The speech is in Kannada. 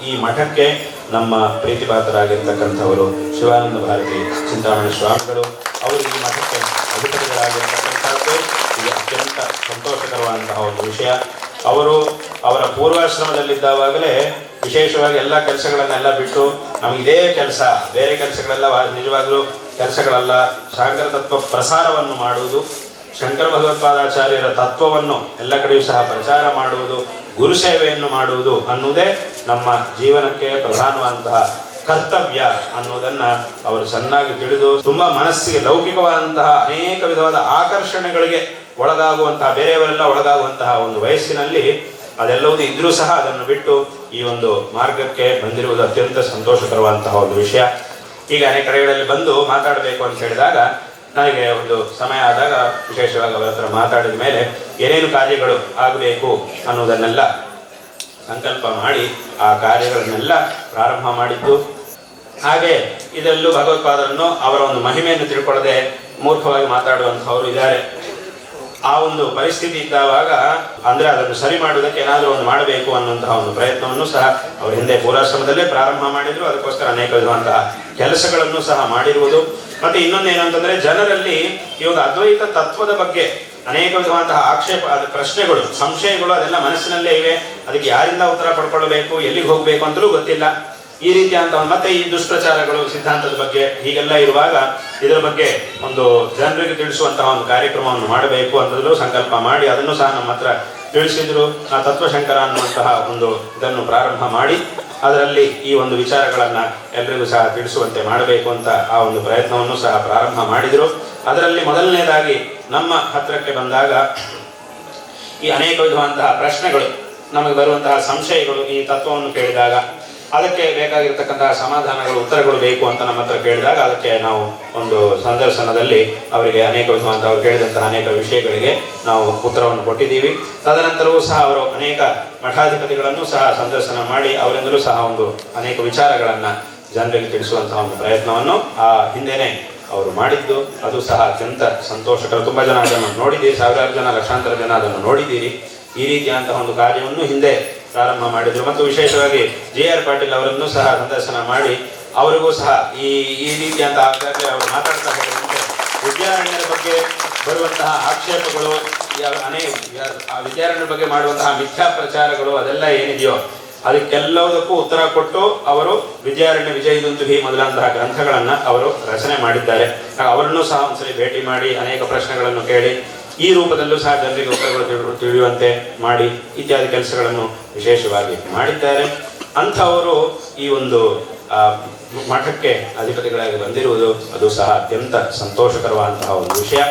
ಈ ಮಠಕ್ಕೆ ನಮ್ಮ ಪ್ರೀತಿಪಾತ್ರರಾಗಿರ್ತಕ್ಕಂಥವರು ಶಿವಾನಂದ ಭಾರತಿ ಚಿಂತಾಮಣಿ ಸ್ವಾಮಿಗಳು ಅವರು ಈ ಮಠಕ್ಕೆ ಅಧಿಕಾರಿಗಳಾಗಿರ್ತಕ್ಕಂಥದ್ದು ಇದು ಅತ್ಯಂತ ಸಂತೋಷಕರವಾದಂತಹ ಒಂದು ವಿಷಯ. ಅವರು ಅವರ ಪೂರ್ವಾಶ್ರಮದಲ್ಲಿದ್ದಾಗಲೇ ವಿಶೇಷವಾಗಿ ಎಲ್ಲ ಕೆಲಸಗಳನ್ನೆಲ್ಲ ಬಿಟ್ಟು ನಮಗಿದೇ ಕೆಲಸ, ಬೇರೆ ಕೆಲಸಗಳೆಲ್ಲ ನಿಜವಾಗಲೂ ಕೆಲಸಗಳಲ್ಲ, ಶಾಂಕರ ತತ್ವ ಪ್ರಸಾರವನ್ನು ಮಾಡುವುದು, ಶಂಕರ ಭಗವತ್ಪಾದಾಚಾರ್ಯರ ತತ್ವವನ್ನು ಎಲ್ಲ ಕಡೆಯೂ ಸಹ ಪ್ರಚಾರ ಮಾಡುವುದು, ಗುರು ಸೇವೆಯನ್ನು ಮಾಡುವುದು ಅನ್ನುವುದೇ ನಮ್ಮ ಜೀವನಕ್ಕೆ ಪ್ರಧಾನವಾದಂತಹ ಕರ್ತವ್ಯ ಅನ್ನುವುದನ್ನು ಅವರು ಚೆನ್ನಾಗಿ ತಿಳಿದು ತುಂಬ ಮನಸ್ಸಿಗೆ ಲೌಕಿಕವಾದಂತಹ ಅನೇಕ ವಿಧವಾದ ಆಕರ್ಷಣೆಗಳಿಗೆ ಒಳಗಾಗುವಂತಹ, ಬೇರೆಯವರೆಲ್ಲ ಒಳಗಾಗುವಂತಹ ಒಂದು ವಯಸ್ಸಿನಲ್ಲಿ ಅದೆಲ್ಲವೂ ಇದ್ರೂ ಸಹ ಅದನ್ನು ಬಿಟ್ಟು ಈ ಒಂದು ಮಾರ್ಗಕ್ಕೆ ಬಂದಿರುವುದು ಅತ್ಯಂತ ಸಂತೋಷಕರವಾದಂತಹ ಒಂದು ವಿಷಯ. ಈಗ ಅನೇಕ ಕಡೆಗಳಲ್ಲಿ ಬಂದು ಮಾತಾಡಬೇಕು ಅಂತ ಹೇಳಿದಾಗ ನನಗೆ ಒಂದು ಸಮಯ ಆದಾಗ ವಿಶೇಷವಾಗಿ ಅವರ ಹತ್ರ ಮಾತಾಡಿದ ಮೇಲೆ ಏನೇನು ಕಾರ್ಯಗಳು ಆಗಬೇಕು ಅನ್ನೋದನ್ನೆಲ್ಲ ಸಂಕಲ್ಪ ಮಾಡಿ ಆ ಕಾರ್ಯಗಳನ್ನೆಲ್ಲ ಪ್ರಾರಂಭ ಮಾಡಿದ್ದು. ಹಾಗೆ ಇದರಲ್ಲೂ ಭಗವತ್ಪಾದರನ್ನು ಅವರ ಒಂದು ಮಹಿಮೆಯನ್ನು ತಿಳ್ಕೊಳ್ಳದೆ ಮೂರ್ಖವಾಗಿ ಮಾತಾಡುವಂಥವರು ಇದ್ದಾರೆ. ಆ ಒಂದು ಪರಿಸ್ಥಿತಿ ಇದ್ದಾವಾಗ ಅಂದರೆ ಅದನ್ನು ಸರಿ ಮಾಡುವುದಕ್ಕೆ ಏನಾದರೂ ಒಂದು ಮಾಡಬೇಕು ಅನ್ನುವಂತಹ ಒಂದು ಪ್ರಯತ್ನವನ್ನು ಸಹ ಅವರು ಹಿಂದೆ ಪೂರ್ವಾಶ್ರಮದಲ್ಲೇ ಪ್ರಾರಂಭ ಮಾಡಿದ್ರು. ಅದಕ್ಕೋಸ್ಕರ ಅನೇಕ ವಿಧವಾದಂತಹ ಕೆಲಸಗಳನ್ನು ಸಹ ಮಾಡಿರುವುದು. ಮತ್ತೆ ಇನ್ನೊಂದೇನಂತಂದ್ರೆ ಜನರಲ್ಲಿ ಈ ಒಂದು ಅದ್ವೈತ ತತ್ವದ ಬಗ್ಗೆ ಅನೇಕ ವಿಧವಾದಂತಹ ಆಕ್ಷೇಪ, ಪ್ರಶ್ನೆಗಳು, ಸಂಶಯಗಳು ಅದೆಲ್ಲ ಮನಸ್ಸಿನಲ್ಲೇ ಇವೆ. ಅದಕ್ಕೆ ಯಾರಿಂದ ಉತ್ತರ ಪಡ್ಕೊಳ್ಬೇಕು, ಎಲ್ಲಿಗೆ ಹೋಗಬೇಕು ಅಂತಲೂ ಗೊತ್ತಿಲ್ಲ. ಈ ರೀತಿಯಾದಂಥ ಮತ್ತೆ ಈ ದುಷ್ಪ್ರಚಾರಗಳು, ಸಿದ್ಧಾಂತದ ಬಗ್ಗೆ ಹೀಗೆಲ್ಲ ಇರುವಾಗ ಇದರ ಬಗ್ಗೆ ಒಂದು ಜನರಿಗೆ ತಿಳಿಸುವಂತಹ ಒಂದು ಕಾರ್ಯಕ್ರಮವನ್ನು ಮಾಡಬೇಕು ಅಂತಲೂ ಸಂಕಲ್ಪ ಮಾಡಿ ಅದನ್ನು ಸಹ ನಮ್ಮ ಹತ್ರ ತಿಳಿಸಿದ್ರು. ಆ ತತ್ವಶಂಕರ ಅನ್ನುವಂತಹ ಒಂದು ಇದನ್ನು ಪ್ರಾರಂಭ ಮಾಡಿ ಅದರಲ್ಲಿ ಈ ಒಂದು ವಿಚಾರಗಳನ್ನು ಎಲ್ಲರಿಗೂ ಸಹ ತಿಳಿಸುವಂತೆ ಮಾಡಬೇಕು ಅಂತ ಆ ಒಂದು ಪ್ರಯತ್ನವನ್ನು ಸಹ ಪ್ರಾರಂಭ ಮಾಡಿದರು. ಅದರಲ್ಲಿ ಮೊದಲನೇದಾಗಿ ನಮ್ಮ ಹತ್ತಿರಕ್ಕೆ ಬಂದಾಗ ಈ ಅನೇಕ ವಿಧವಾದಂತಹ ಪ್ರಶ್ನೆಗಳು, ನಮಗೆ ಬರುವಂತಹ ಸಂಶಯಗಳು, ಈ ತತ್ವವನ್ನು ಕೇಳಿದಾಗ ಅದಕ್ಕೆ ಬೇಕಾಗಿರ್ತಕ್ಕಂತಹ ಸಮಾಧಾನಗಳು, ಉತ್ತರಗಳು ಬೇಕು ಅಂತ ನಮ್ಮ ಹತ್ರ ಕೇಳಿದಾಗ ಅದಕ್ಕೆ ನಾವು ಒಂದು ಸಂದರ್ಶನದಲ್ಲಿ ಅವರಿಗೆ ಅನೇಕ ವಿಧವಾದಂತಹ ಅವರು ಕೇಳಿದಂತಹ ಅನೇಕ ವಿಷಯಗಳಿಗೆ ನಾವು ಉತ್ತರವನ್ನು ಕೊಟ್ಟಿದ್ದೀವಿ. ತದನಂತರವೂ ಸಹ ಅವರು ಅನೇಕ ಮಠಾಧಿಪತಿಗಳನ್ನು ಸಹ ಸಂದರ್ಶನ ಮಾಡಿ ಅವರಿಂದಲೂ ಸಹ ಒಂದು ಅನೇಕ ವಿಚಾರಗಳನ್ನು ಜನರಿಗೆ ತಿಳಿಸುವಂತಹ ಒಂದು ಪ್ರಯತ್ನವನ್ನು ಆ ಹಿಂದೆನೇ ಅವರು ಮಾಡಿದ್ದು. ಅದು ಸಹ ಅತ್ಯಂತ ಸಂತೋಷಕರ. ತುಂಬ ಜನ ಅದನ್ನು ನೋಡಿದ್ದೀರಿ, ಸಾವಿರಾರು ಜನ, ಲಕ್ಷಾಂತರ ಜನ ಅದನ್ನು ನೋಡಿದ್ದೀರಿ. ಈ ರೀತಿಯಾದಂತಹ ಒಂದು ಕಾರ್ಯವನ್ನು ಹಿಂದೆ ಪ್ರಾರಂಭ ಮಾಡಿದರು. ಮತ್ತು ವಿಶೇಷವಾಗಿ JR ಪಾಟೀಲ್ ಅವರನ್ನು ಸಹ ಸಂದರ್ಶನ ಮಾಡಿ ಅವರಿಗೂ ಸಹ ಈ ರೀತಿಯಂತಹ ಅವರು ಮಾತಾಡ್ತಾ ಹೋದಂತೆ ವಿದ್ಯಾರಣ್ಯರ ಬಗ್ಗೆ ಬರುವಂತಹ ಆಕ್ಷೇಪಗಳು, ವಿದ್ಯಾರಣ್ಯರ ಬಗ್ಗೆ ಮಾಡುವಂತಹ ಮಿಥ್ಯಾ ಪ್ರಚಾರಗಳು ಅದೆಲ್ಲ ಏನಿದೆಯೋ ಅದಕ್ಕೆಲ್ಲದಕ್ಕೂ ಉತ್ತರ ಕೊಟ್ಟು ಅವರು ವಿದ್ಯಾರಣ್ಯ ವಿಜಯದುಂದುಭಿ ಮೊದಲಾದಂತಹ ಗ್ರಂಥಗಳನ್ನು ಅವರು ರಚನೆ ಮಾಡಿದ್ದಾರೆ. ಅವರನ್ನು ಸಹ ಒಂದ್ಸರಿ ಭೇಟಿ ಮಾಡಿ ಅನೇಕ ಪ್ರಶ್ನೆಗಳನ್ನು ಕೇಳಿ ಈ ರೂಪದಲ್ಲೂ ಸಹ ಜನರಿಗೆ ಉತ್ತರಗಳು ತಿಳಿಯುವಂತೆ ಮಾಡಿ ಇತ್ಯಾದಿ ಕೆಲಸಗಳನ್ನು ವಿಶೇಷವಾಗಿ ಮಾಡಿದ್ದಾರೆ. ಅಂಥವರು ಈ ಒಂದು ಮಠಕ್ಕೆ ಅಧಿಪತಿಗಳಾಗಿ ಬಂದಿರುವುದು ಅದು ಸಹ ಅತ್ಯಂತ ಸಂತೋಷಕರವಾದಂತಹ ಒಂದು ವಿಷಯ.